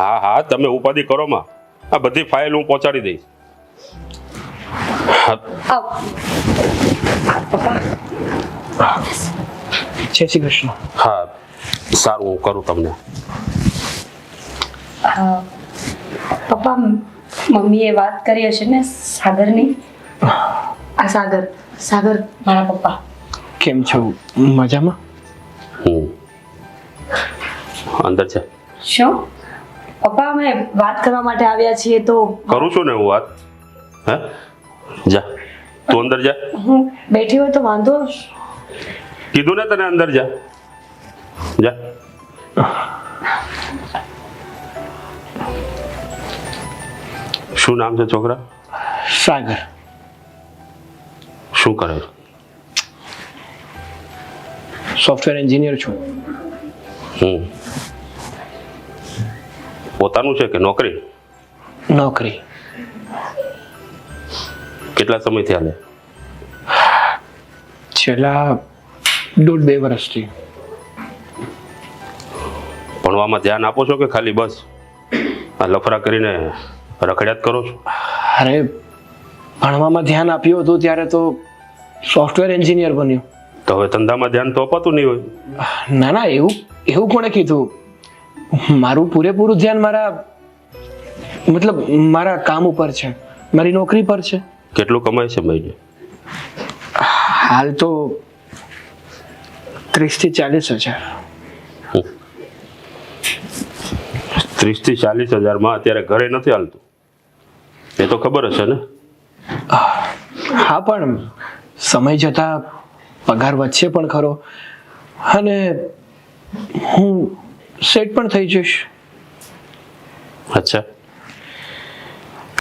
હા હા તમે ઉપાધિ કરો માં, આ બધી ફાઇલ હું પહોંચાડી દઈશ. આવ પપ્પા. જય શ્રી કૃષ્ણ. હા સારું, હું કરું તમને. પપ્પા મમ્મીએ વાત કરી હશે ને સાગરની? આ સાગર સાગર મારા પપ્પા. કેમ છો? મજામાં? અંદર છે. શું પપ્પા અમે વાત કરવા માટે આવ્યા છીએ તો કરું છું ને હું વાત. હે જા તું અંદર જા. હું બેઠી હોય તો વાંધો? કીધું ને તને અંદર જા. જા. શું નામ છે છોકરા? સાગર. શું કરે છે? સોફ્ટવેર એન્જિનિયર છું. પોતાનું છે કે નોકરી? નોકરી. કેટલા સમયથી હાલે? છેલ્લા 1.5-2 વર્ષથી. ભણવામાં ધ્યાન આપો છો કે ખાલી બસ આ લફરા કરીને રખડ્યાત કરો છો? અરે ભણવામાં ધ્યાન આપ્યું હતું ત્યારે તો સોફ્ટવેર એન્જિનિયર બન્યો. તો હવે ધંધામાં ધ્યાન તો અપાતું નહીં હોય. ના ના, એવું કોણે કીધું? મારું પૂરેપૂરું ધ્યાન મારા કામ ઉપર છે, મારી નોકરી પર છે. કેટલું કમાય છે મહિને? હાલ તો 30-40 હજાર. 30-40 હજારમાં અત્યારે ઘરે નથી હાલતું, એ તો ખબર હશે ને? હા, પણ સમય જતા પગાર વધશે પણ ખરો, અને હું સેટ પણ થઈ જઈશ. અચ્છા,